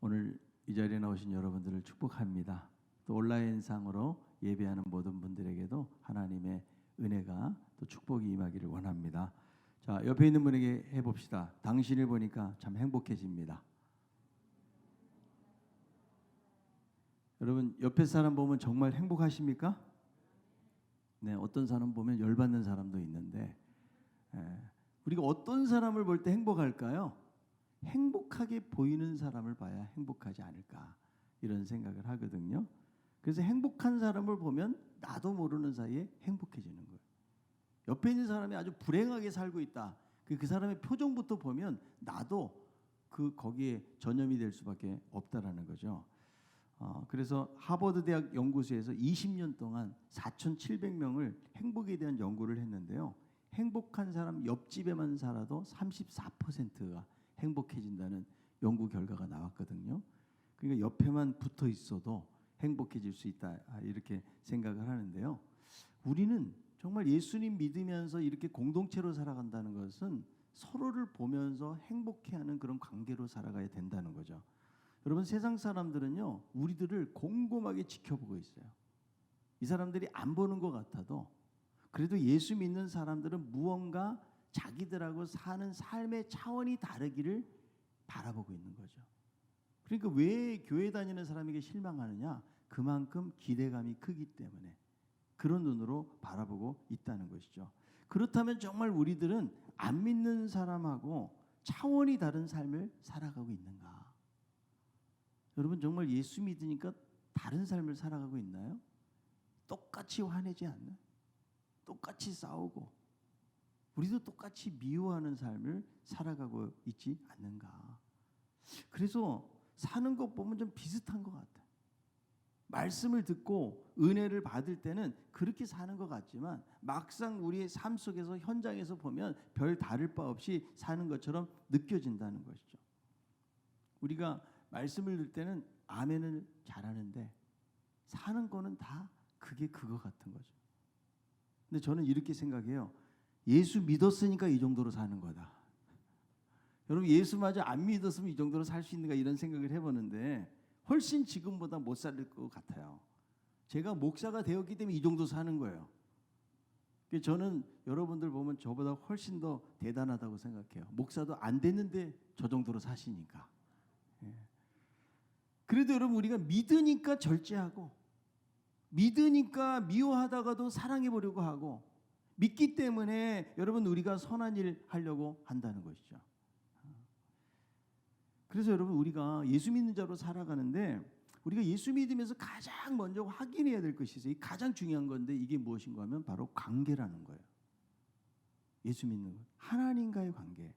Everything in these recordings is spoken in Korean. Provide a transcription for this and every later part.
오늘 이 자리에 나오신 여러분들을 축복합니다. 또 온라인상으로 예배하는 모든 분들에게도 하나님의 은혜가 또 축복이 임하기를 원합니다. 자, 옆에 있는 분에게 해봅시다. 당신을 보니까 참 행복해집니다. 여러분, 옆에 사람 보면 정말 행복하십니까? 네, 어떤 사람 보면 열받는 사람도 있는데, 우리가 어떤 사람을 볼 때 행복할까요? 행복하게 보이는 사람을 봐야 행복하지 않을까, 이런 생각을 하거든요. 그래서 행복한 사람을 보면 나도 모르는 사이에 행복해지는 거예요. 옆에 있는 사람이 아주 불행하게 살고 있다, 그 사람의 표정부터 보면 나도 거기에 전염이 될 수밖에 없다라는 거죠. 그래서 하버드 대학 연구소에서 20년 동안 4,700명을 행복에 대한 연구를 했는데요. 행복한 사람 옆집에만 살아도 34%가 행복해진다는 연구 결과가 나왔거든요. 그러니까 옆에만 붙어 있어도 행복해질 수 있다, 이렇게 생각을 하는데요. 우리는 정말 예수님 믿으면서 이렇게 공동체로 살아간다는 것은 서로를 보면서 행복해하는 그런 관계로 살아가야 된다는 거죠. 여러분, 세상 사람들은요, 우리들을 곰곰하게 지켜보고 있어요. 이 사람들이 안 보는 것 같아도 그래도 예수 믿는 사람들은 무언가 자기들하고 사는 삶의 차원이 다르기를 바라보고 있는 거죠. 그러니까 왜 교회 다니는 사람에게 실망하느냐? 그만큼 기대감이 크기 때문에 그런 눈으로 바라보고 있다는 것이죠. 그렇다면 정말 우리들은 안 믿는 사람하고 차원이 다른 삶을 살아가고 있는가? 여러분, 정말 예수 믿으니까 다른 삶을 살아가고 있나요? 똑같이 화내지 않나? 똑같이 싸우고 우리도 똑같이 미워하는 삶을 살아가고 있지 않는가? 그래서 사는 것 보면 좀 비슷한 것 같아요. 말씀을 듣고 은혜를 받을 때는 그렇게 사는 것 같지만 막상 우리의 삶 속에서 현장에서 보면 별 다를 바 없이 사는 것처럼 느껴진다는 것이죠. 우리가 말씀을 들을 때는 아멘을 잘하는데 사는 거는 다 그게 그거 같은 거죠. 근데 저는 이렇게 생각해요. 예수 믿었으니까 이 정도로 사는 거다. 여러분, 예수마저 안 믿었으면 이 정도로 살 수 있는가, 이런 생각을 해보는데 훨씬 지금보다 못 살 것 같아요. 제가 목사가 되었기 때문에 이 정도 사는 거예요. 저는 여러분들 보면 저보다 훨씬 더 대단하다고 생각해요. 목사도 안 됐는데 저 정도로 사시니까. 그래도 여러분, 우리가 믿으니까 절제하고 믿으니까 미워하다가도 사랑해 보려고 하고 믿기 때문에 여러분, 우리가 선한 일 하려고 한다는 것이죠. 그래서 여러분, 우리가 예수 믿는 자로 살아가는데 우리가 예수 믿으면서 가장 먼저 확인해야 될 것이 있어요. 가장 중요한 건데 이게 무엇인가 하면 바로 관계라는 거예요. 예수 믿는 것, 하나님과의 관계.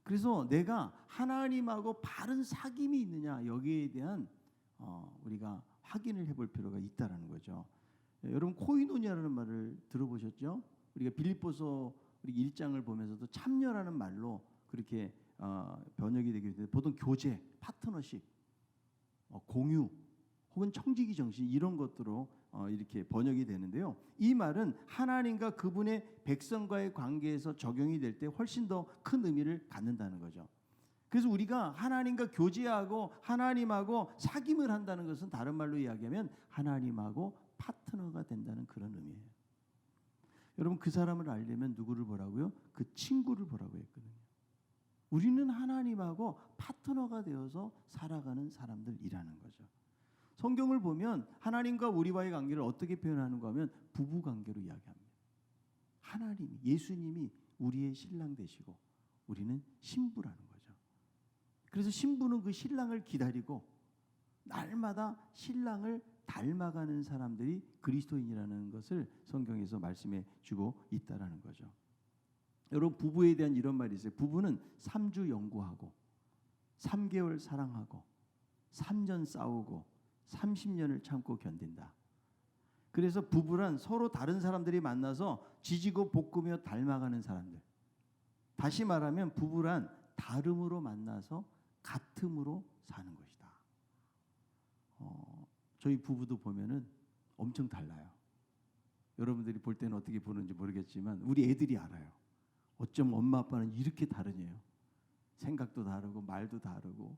그래서 내가 하나님하고 바른 사귐이 있느냐, 여기에 대한 우리가 확인을 해볼 필요가 있다는 거죠. 여러분, 코이노니아라는 말을 들어보셨죠? 우리가 빌립보서 1장을 보면서도 참여라는 말로 그렇게 번역이 되게 되는데 보통 교제, 파트너십, 공유 혹은 청지기 정신, 이런 것들로 이렇게 번역이 되는데요. 이 말은 하나님과 그분의 백성과의 관계에서 적용이 될 때 훨씬 더 큰 의미를 갖는다는 거죠. 그래서 우리가 하나님과 교제하고 하나님하고 사귐을 한다는 것은 다른 말로 이야기하면 하나님하고 파트너가 된다는 그런 의미예요. 여러분, 그 사람을 알려면 누구를 보라고요? 그 친구를 보라고 했거든요. 우리는 하나님하고 파트너가 되어서 살아가는 사람들이라는 거죠. 성경을 보면 하나님과 우리와의 관계를 어떻게 표현하는가 하면 부부 관계로 이야기합니다. 하나님이, 예수님이 우리의 신랑 되시고 우리는 신부라는 거죠. 그래서 신부는 그 신랑을 기다리고 날마다 신랑을 닮아가는 사람들이 그리스도인이라는 것을 성경에서 말씀해 주고 있다라는 거죠. 여러분, 부부에 대한 이런 말이 있어요. 부부는 3주 연구하고 3개월 사랑하고 3년 싸우고 30년을 참고 견딘다. 그래서 부부란 서로 다른 사람들이 만나서 지지고 볶으며 닮아가는 사람들. 다시 말하면 부부란 다름으로 만나서 같음으로 사는 것이다. 저희 부부도 보면은 엄청 달라요. 여러분들이 볼 때는 어떻게 보는지 모르겠지만 우리 애들이 알아요. 어쩜 엄마 아빠는 이렇게 다르냐요. 생각도 다르고 말도 다르고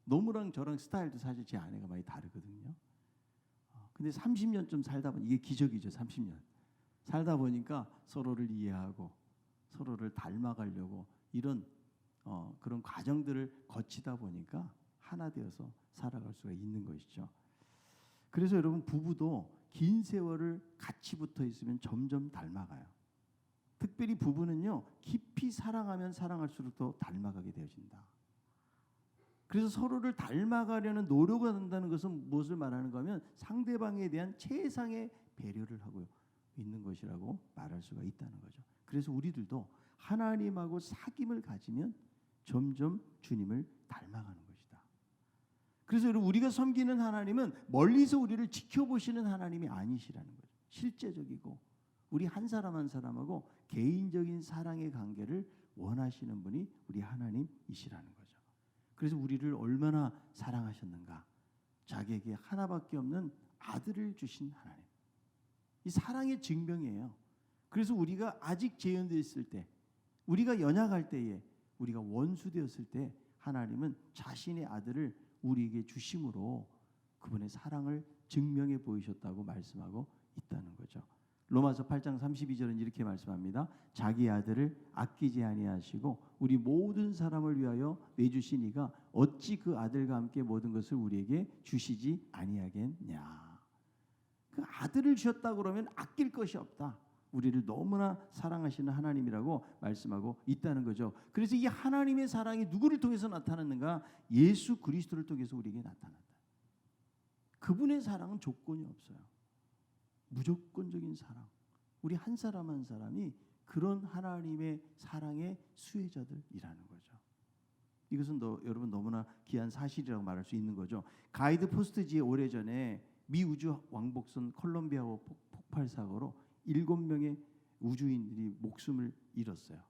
너무랑 저랑 스타일도 사실 제 아내가 많이 다르거든요. 근데 30년쯤 살다 보니 이게 기적이죠. 30년 살다 보니까 서로를 이해하고 서로를 닮아가려고 이런 그런 과정들을 거치다 보니까 하나 되어서 살아갈 수가 있는 것이죠. 그래서 여러분 부부도 긴 세월을 같이 붙어 있으면 점점 닮아가요. 특별히 부부는요 깊이 사랑하면 사랑할수록 더 닮아가게 되어진다. 그래서 서로를 닮아가려는 노력을 한다는 것은 무엇을 말하는 거면 상대방에 대한 최상의 배려를 하고 있는 것이라고 말할 수가 있다는 거죠. 그래서 우리들도 하나님하고 사귐을 가지면 점점 주님을 닮아가는 것이다. 그래서 여러분 우리가 섬기는 하나님은 멀리서 우리를 지켜보시는 하나님이 아니시라는 거죠. 실제적이고 우리 한 사람 한 사람하고 개인적인 사랑의 관계를 원하시는 분이 우리 하나님이시라는 거죠. 그래서 우리를 얼마나 사랑하셨는가. 자기에게 하나밖에 없는 아들을 주신 하나님. 이 사랑의 증명이에요. 그래서 우리가 아직 재현되어 있을 때, 우리가 연약할 때에, 우리가 원수되었을 때 하나님은 자신의 아들을 우리에게 주심으로 그분의 사랑을 증명해 보이셨다고 말씀하고 있다는 거죠. 로마서 8장 32절은 이렇게 말씀합니다. 자기 아들을 아끼지 아니하시고 우리 모든 사람을 위하여 내주신 이가 어찌 그 아들과 함께 모든 것을 우리에게 주시지 아니하겠냐. 그 아들을 주셨다고 그러면 아낄 것이 없다. 우리를 너무나 사랑하시는 하나님이라고 말씀하고 있다는 거죠. 그래서 이 하나님의 사랑이 누구를 통해서 나타났는가? 예수 그리스도를 통해서 우리에게 나타났다. 그분의 사랑은 조건이 없어요. 무조건적인 사랑. 우리 한 사람 한 사람이 그런 하나님의 사랑의 수혜자들이라는 거죠. 이것은 여러분 너무나 귀한 사실이라고 말할 수 있는 거죠. 가이드 포스트지에 오래전에 미 우주 왕복선 콜롬비아호 폭발 사고로 7명의 우주인들이 목숨을 잃었어요.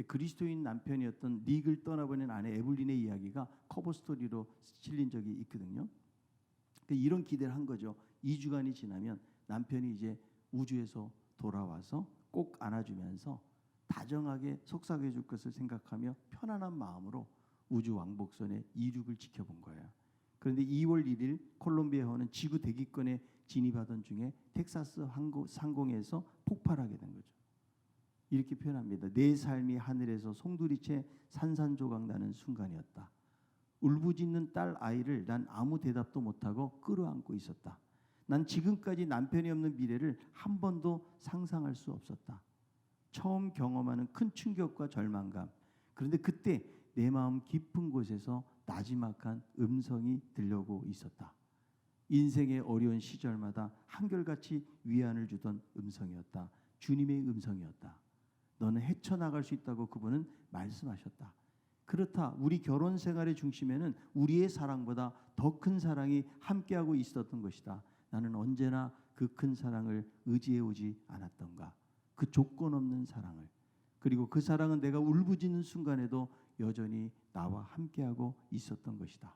그리스도인 남편이었던 닉을 떠나보낸 아내 에블린의 이야기가 커버 스토리로 실린 적이 있거든요. 이런 기대를 한 거죠. 2주간이 지나면 남편이 이제 우주에서 돌아와서 꼭 안아주면서 다정하게 속삭여 줄 것을 생각하며 편안한 마음으로 우주 왕복선의 이륙을 지켜본 거예요. 그런데 2월 1일 콜롬비아호는 지구 대기권에 진입하던 중에 텍사스 상공에서 폭발하게 된 거죠. 이렇게 표현합니다. 내 삶이 하늘에서 송두리째 산산조각 나는 순간이었다. 울부짖는 딸 아이를 난 아무 대답도 못하고 끌어안고 있었다. 난 지금까지 남편이 없는 미래를 한 번도 상상할 수 없었다. 처음 경험하는 큰 충격과 절망감. 그런데 그때 내 마음 깊은 곳에서 나지막한 음성이 들려오고 있었다. 인생의 어려운 시절마다 한결같이 위안을 주던 음성이었다. 주님의 음성이었다. 너는 헤쳐나갈 수 있다고 그분은 말씀하셨다. 그렇다. 우리 결혼 생활의 중심에는 우리의 사랑보다 더 큰 사랑이 함께하고 있었던 것이다. 나는 언제나 그 큰 사랑을 의지해 오지 않았던가. 그 조건 없는 사랑을. 그리고 그 사랑은 내가 울부짖는 순간에도 여전히 나와 함께하고 있었던 것이다.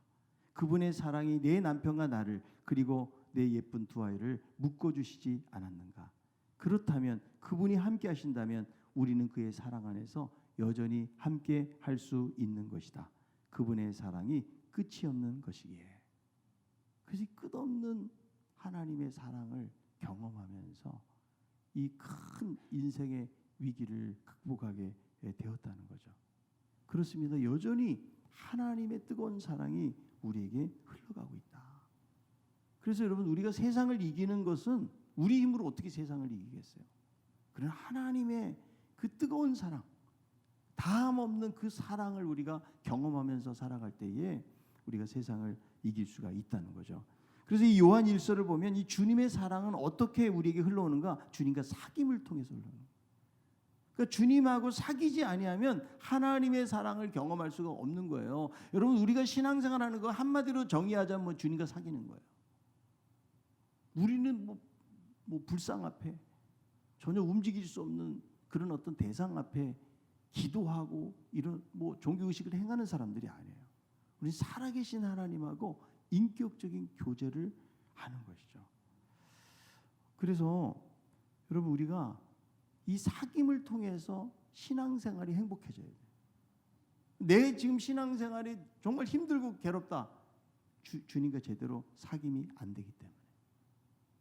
그분의 사랑이 내 남편과 나를 그리고 내 예쁜 두 아이를 묶어주시지 않았는가. 그렇다면 그분이 함께 하신다면 우리는 그의 사랑 안에서 여전히 함께 할 수 있는 것이다. 그분의 사랑이 끝이 없는 것이기에. 그래서 끝없는 하나님의 사랑을 경험하면서 이 큰 인생의 위기를 극복하게 되었다는 거죠. 그렇습니다. 여전히 하나님의 뜨거운 사랑이 우리에게 흘러가고 있다. 그래서 여러분 우리가 세상을 이기는 것은 우리 힘으로 어떻게 세상을 이기겠어요? 그러나 하나님의 그 뜨거운 사랑, 다함 없는 그 사랑을 우리가 경험하면서 살아갈 때에 우리가 세상을 이길 수가 있다는 거죠. 그래서 이 요한 1서를 보면 이 주님의 사랑은 어떻게 우리에게 흘러오는가? 주님과 사귐을 통해서 흘러오는 거예요. 그러니까 주님하고 사귀지 아니하면 하나님의 사랑을 경험할 수가 없는 거예요. 여러분 우리가 신앙생활하는 거 한마디로 정의하자면 주님과 사귀는 거예요. 우리는 뭐 불상 앞에 전혀 움직일 수 없는 그런 어떤 대상 앞에 기도하고 이런 종교 의식을 행하는 사람들이 아니에요. 우리 살아계신 하나님하고 인격적인 교제를 하는 것이죠. 그래서 여러분 우리가 이 사귐을 통해서 신앙생활이 행복해져야 돼요. 내 지금 신앙생활이 정말 힘들고 괴롭다. 주님과 제대로 사귐이 안 되기 때문에.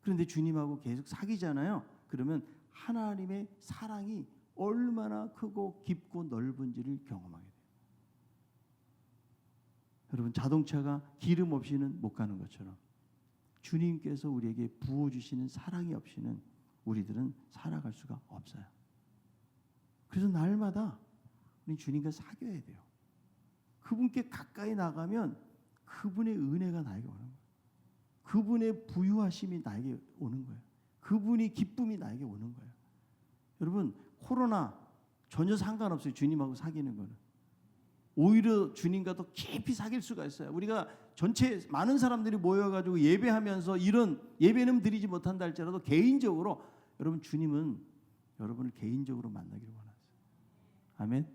그런데 주님하고 계속 사귀잖아요. 그러면 하나님의 사랑이 얼마나 크고 깊고 넓은지를 경험하게 돼요. 여러분, 자동차가 기름 없이는 못 가는 것처럼 주님께서 우리에게 부어주시는 사랑이 없이는 우리들은 살아갈 수가 없어요. 그래서 날마다 우리 주님과 사귀어야 돼요. 그분께 가까이 나가면 그분의 은혜가 나에게 오는 거예요. 그분의 부유하심이 나에게 오는 거예요. 그분이 기쁨이 나에게 오는 거예요. 여러분, 코로나 전혀 상관없어요. 주님하고 사귀는 거는. 오히려 주님과 더 깊이 사귈 수가 있어요. 우리가 전체 많은 사람들이 모여가지고 예배하면서 이런 예배는 드리지 못한다 할지라도 개인적으로 여러분, 주님은 여러분을 개인적으로 만나기를 원하세요. 아멘.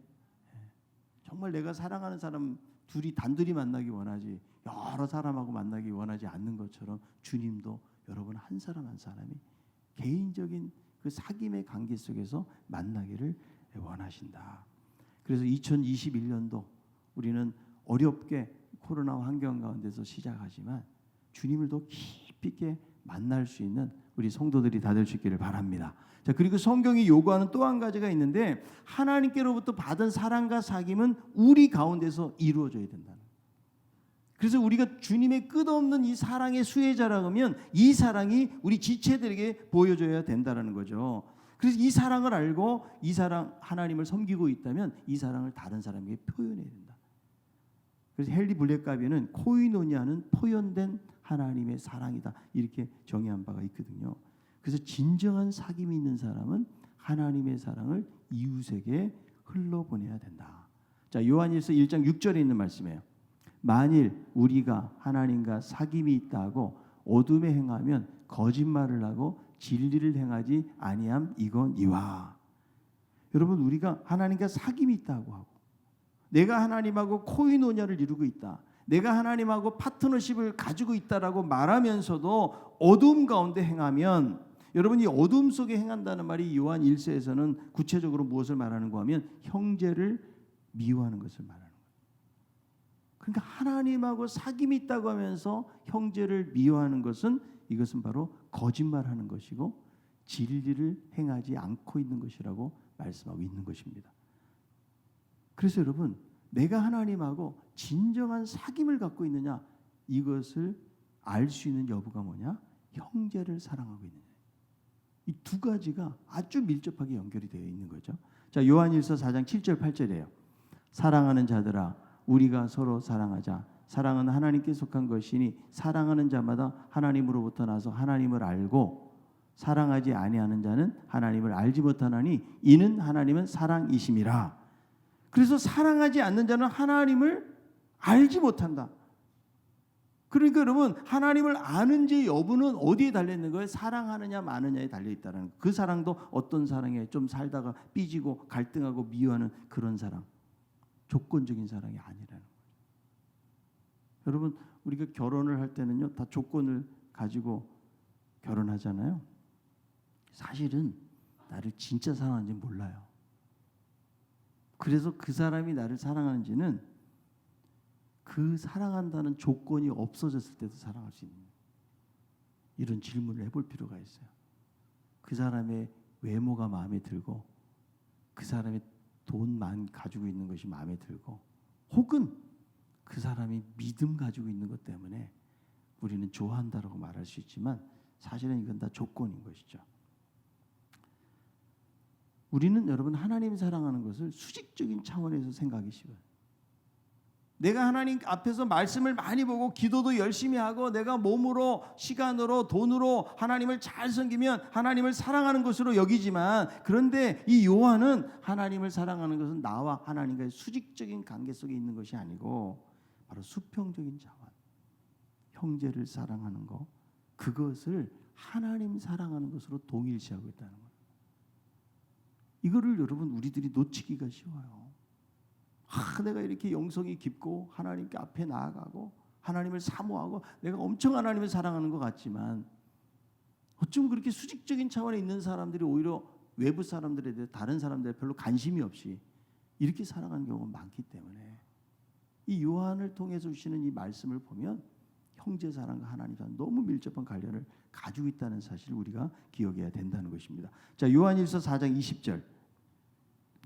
정말 내가 사랑하는 사람 둘이 단둘이 만나기 원하지 여러 사람하고 만나기 원하지 않는 것처럼 주님도 여러분 한 사람 한 사람이 개인적인 그 사귐의 관계 속에서 만나기를 원하신다. 그래서 2021년도 우리는 어렵게 코로나 환경 가운데서 시작하지만 주님을 더 깊이 있게 만날 수 있는 우리 성도들이 다 될 수 있기를 바랍니다. 자, 그리고 성경이 요구하는 또 한 가지가 있는데 하나님께로부터 받은 사랑과 사귐은 우리 가운데서 이루어져야 된다는 거예요. 그래서 우리가 주님의 끝없는 이 사랑의 수혜자라면 이 사랑이 우리 지체들에게 보여줘야 된다는 거죠. 그래서 이 사랑을 알고 이 사랑 하나님을 섬기고 있다면 이 사랑을 다른 사람에게 표현해야 된다. 그래서 헨리 블랙가비는 코이노니아는 표현된 하나님의 사랑이다 이렇게 정의한 바가 있거든요. 그래서 진정한 사귐이 있는 사람은 하나님의 사랑을 이웃에게 흘러보내야 된다. 자, 요한일서 1장 6절에 있는 말씀이에요. 만일 우리가 하나님과 사귐이 있다고 어둠에 행하면 거짓말을 하고 진리를 행하지 아니함 이거니와. 여러분, 우리가 하나님과 사귐이 있다고 하고 내가 하나님하고 코이노니아를 이루고 있다. 내가 하나님하고 파트너십을 가지고 있다라고 말하면서도 어둠 가운데 행하면 여러분, 이 어둠 속에 행한다는 말이 요한 1서에서는 구체적으로 무엇을 말하는가 하면 형제를 미워하는 것을 말하는 거예요. 그러니까 하나님하고 사귐이 있다고 하면서 형제를 미워하는 것은 이것은 바로 거짓말하는 것이고 진리를 행하지 않고 있는 것이라고 말씀하고 있는 것입니다. 그래서 여러분, 내가 하나님하고 진정한 사귐을 갖고 있느냐 이것을 알 수 있는 여부가 뭐냐? 형제를 사랑하고 있느냐. 이 두 가지가 아주 밀접하게 연결이 되어 있는 거죠. 자, 요한일서 4장 7절 8절이에요. 사랑하는 자들아 우리가 서로 사랑하자. 사랑은 하나님께 속한 것이니 사랑하는 자마다 하나님으로부터 나서 하나님을 알고 사랑하지 아니하는 자는 하나님을 알지 못하나니 이는 하나님은 사랑이심이라. 그래서 사랑하지 않는 자는 하나님을 알지 못한다. 그러니까 여러분, 하나님을 아는지 여부는 어디에 달려있는 거예요? 사랑하느냐 마느냐에 달려있다는 거예요. 그 사랑도 어떤 사랑이에요? 좀 살다가 삐지고 갈등하고 미워하는 그런 사랑, 조건적인 사랑이 아니라는 거예요. 여러분, 우리가 결혼을 할 때는요 다 조건을 가지고 결혼하잖아요. 사실은 나를 진짜 사랑하는지 몰라요. 그래서 그 사람이 나를 사랑하는지는 그 사랑한다는 조건이 없어졌을 때도 사랑할 수 있는 이런 질문을 해볼 필요가 있어요. 그 사람의 외모가 마음에 들고 그 사람의 돈만 가지고 있는 것이 마음에 들고 혹은 그 사람이 믿음 가지고 있는 것 때문에 우리는 좋아한다라고 말할 수 있지만 사실은 이건 다 조건인 것이죠. 우리는 여러분 하나님 사랑하는 것을 수직적인 차원에서 생각하기 쉬워요. 내가 하나님 앞에서 말씀을 많이 보고 기도도 열심히 하고 내가 몸으로 시간으로 돈으로 하나님을 잘 섬기면 하나님을 사랑하는 것으로 여기지만 그런데 이 요한은 하나님을 사랑하는 것은 나와 하나님과의 수직적인 관계 속에 있는 것이 아니고 바로 수평적인 차원, 형제를 사랑하는 것, 그것을 하나님 사랑하는 것으로 동일시하고 있다는 거예요. 이거를 여러분 우리들이 놓치기가 쉬워요. 내가 이렇게 영성이 깊고 하나님께 앞에 나아가고 하나님을 사모하고 내가 엄청 하나님을 사랑하는 것 같지만 어쩜 그렇게 수직적인 차원에 있는 사람들이 오히려 외부 사람들에 대해 다른 사람들에 별로 관심이 없이 이렇게 살아가는 경우가 많기 때문에 이 요한을 통해서 주시는 이 말씀을 보면 형제 사랑과 하나님 사랑 너무 밀접한 관련을 가지고 있다는 사실을 우리가 기억해야 된다는 것입니다. 자, 요한일서 4장 20절.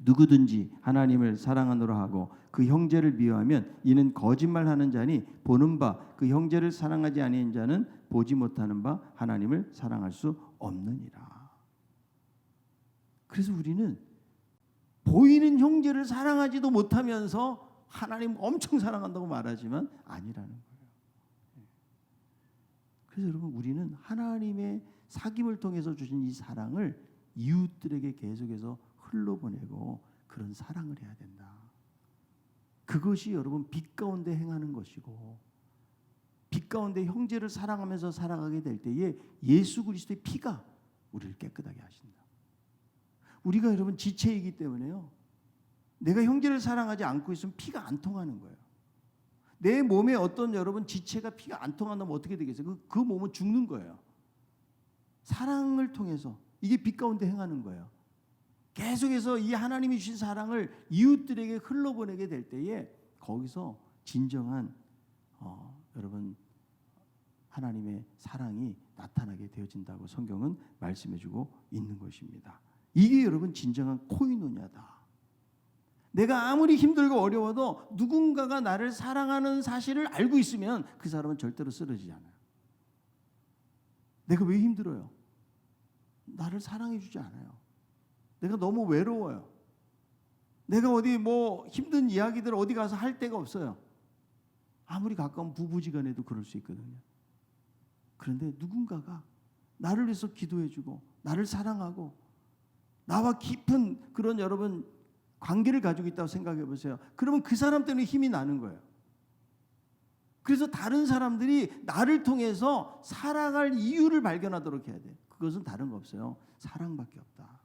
누구든지 하나님을 사랑하노라 하고 그 형제를 미워하면 이는 거짓말하는 자니 보는 바 그 형제를 사랑하지 아니한 자는 보지 못하는 바 하나님을 사랑할 수 없느니라. 그래서 우리는 보이는 형제를 사랑하지도 못하면서 하나님 엄청 사랑한다고 말하지만 아니라는 거예요. 그래서 여러분 우리는 하나님의 사귐을 통해서 주신 이 사랑을 이웃들에게 계속해서 흘러보내고 그런 사랑을 해야 된다. 그것이 여러분 빛 가운데 행하는 것이고 빛 가운데 형제를 사랑하면서 살아가게 될 때에 예수 그리스도의 피가 우리를 깨끗하게 하신다. 우리가 여러분 지체이기 때문에요. 내가 형제를 사랑하지 않고 있으면 피가 안 통하는 거예요. 내 몸에 어떤 여러분 지체가 피가 안 통한다면 어떻게 되겠어요? 그 몸은 죽는 거예요. 사랑을 통해서 이게 빛 가운데 행하는 거예요. 계속해서 이 하나님이 주신 사랑을 이웃들에게 흘러보내게 될 때에 거기서 진정한 여러분 하나님의 사랑이 나타나게 되어진다고 성경은 말씀해주고 있는 것입니다. 이게 여러분 진정한 코이노냐다. 내가 아무리 힘들고 어려워도 누군가가 나를 사랑하는 사실을 알고 있으면 그 사람은 절대로 쓰러지지 않아요. 내가 왜 힘들어요? 나를 사랑해 주지 않아요. 내가 너무 외로워요. 내가 어디 뭐 힘든 이야기들 어디 가서 할 데가 없어요. 아무리 가까운 부부지간에도 그럴 수 있거든요. 그런데 누군가가 나를 위해서 기도해주고 나를 사랑하고 나와 깊은 그런 여러분 관계를 가지고 있다고 생각해 보세요. 그러면 그 사람 때문에 힘이 나는 거예요. 그래서 다른 사람들이 나를 통해서 살아갈 이유를 발견하도록 해야 돼요. 그것은 다른 거 없어요. 사랑밖에 없다.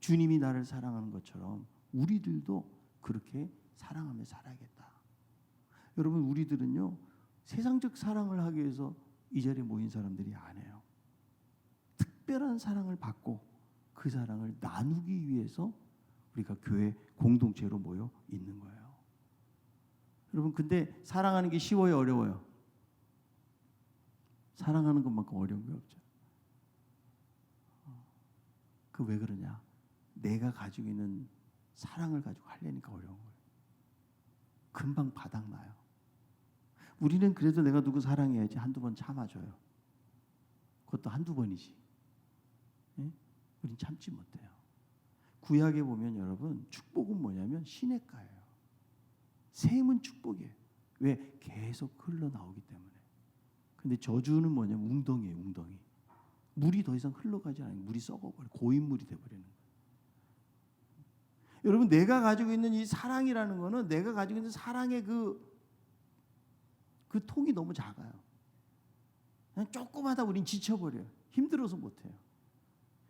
주님이 나를 사랑하는 것처럼 우리들도 그렇게 사랑하며 살아야겠다. 여러분 우리들은요 세상적 사랑을 하기 위해서 이 자리에 모인 사람들이 아니에요. 특별한 사랑을 받고 그 사랑을 나누기 위해서 우리가 교회 공동체로 모여 있는 거예요. 여러분 근데 사랑하는 게 쉬워요, 어려워요? 사랑하는 것만큼 어려운 게 없죠. 그 왜 그러냐? 내가 가지고 있는 사랑을 가지고 하려니까 어려운 거예요. 금방 바닥나요. 우리는 그래도 내가 누구 사랑해야지 한두 번 참아줘요. 그것도 한두 번이지. 예? 우린 참지 못해요. 구약에 보면 여러분 축복은 뭐냐면 시냇가예요. 샘은 축복이에요. 왜? 계속 흘러나오기 때문에. 근데 저주는 뭐냐면 웅덩이에요. 웅덩이. 물이 더 이상 흘러가지 않아요. 물이 썩어버려요. 고인물이 돼버리는 거예요. 여러분 내가 가지고 있는 이 사랑이라는 거는 내가 가지고 있는 사랑의 그 통이 너무 작아요. 그냥 조그마다 우린 지쳐버려요. 힘들어서 못해요.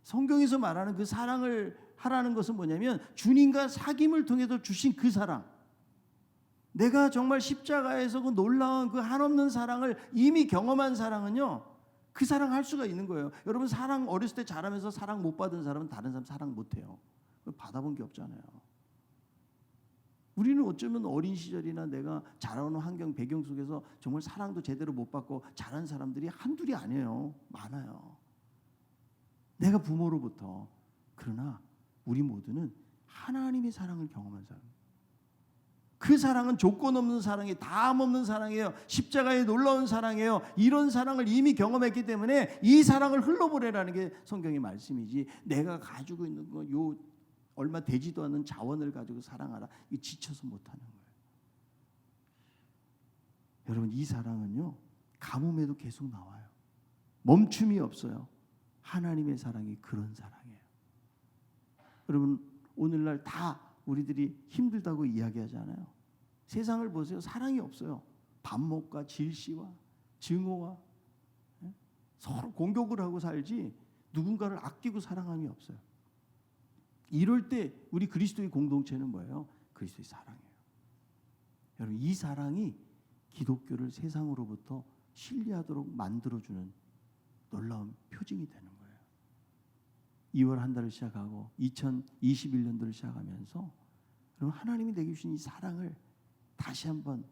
성경에서 말하는 그 사랑을 하라는 것은 뭐냐면 주님과 사귐을 통해서 주신 그 사랑. 내가 정말 십자가에서 그 놀라운 그 한없는 사랑을 이미 경험한 사랑은요. 그 사랑 할 수가 있는 거예요. 여러분 사랑 어렸을 때 자라면서 사랑 못 받은 사람은 다른 사람 사랑 못 해요. 받아본 게 없잖아요. 우리는 어쩌면 어린 시절이나 내가 자라오는 환경 배경 속에서 정말 사랑도 제대로 못 받고 자란 사람들이 한둘이 아니에요. 많아요. 내가 부모로부터. 그러나 우리 모두는 하나님의 사랑을 경험한 사람. 그 사랑은 조건 없는 사랑이에요. 다음 없는 사랑이에요. 십자가의 놀라운 사랑이에요. 이런 사랑을 이미 경험했기 때문에 이 사랑을 흘러보내라는 게 성경의 말씀이지 내가 가지고 있는 거 요 얼마 되지도 않는 자원을 가지고 사랑하라. 이 지쳐서 못하는 거예요. 여러분 이 사랑은요. 가뭄에도 계속 나와요. 멈춤이 없어요. 하나님의 사랑이 그런 사랑이에요. 여러분 오늘날 다 우리들이 힘들다고 이야기하잖아요. 세상을 보세요. 사랑이 없어요. 반목과 질시와 증오와 서로 공격을 하고 살지 누군가를 아끼고 사랑함이 없어요. 이럴 때 우리 그리스도의 공동체는 뭐예요? 그리스도의 사랑이에요. 여러분 이 사랑이 기독교를 세상으로부터 신뢰하도록 만들어주는 놀라운 표징이 되는 거예요. 2월 한 달을 시작하고 2021년도를 시작하면서 여러분, 하나님이 내게 주신 이 사랑을 다시 한번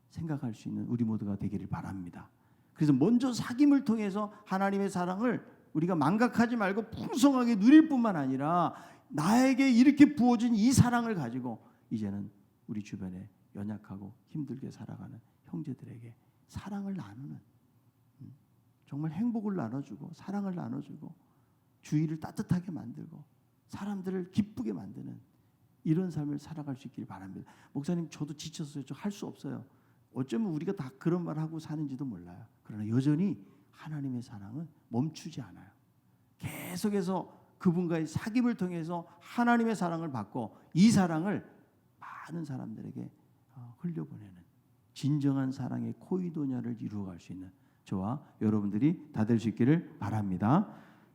생각할 수 있는 우리 모두가 되기를 바랍니다. 그래서 먼저 사귐을 통해서 하나님의 사랑을 우리가 망각하지 말고 풍성하게 누릴 뿐만 아니라 나에게 이렇게 부어진 이 사랑을 가지고 이제는 우리 주변에 연약하고 힘들게 살아가는 형제들에게 사랑을 나누는, 정말 행복을 나눠주고 사랑을 나눠주고 주위를 따뜻하게 만들고 사람들을 기쁘게 만드는 이런 삶을 살아갈 수 있기를 바랍니다. 목사님, 저도 지쳤어요. 저 할 수 없어요. 어쩌면 우리가 다 그런 말 하고 사는지도 몰라요. 그러나 여전히 하나님의 사랑은 멈추지 않아요. 계속해서 그분과의 사귐을 통해서 하나님의 사랑을 받고 이 사랑을 많은 사람들에게 흘려보내는 진정한 사랑의 코이도냐를 이루어갈 수 있는 저와 여러분들이 다 될 수 있기를 바랍니다.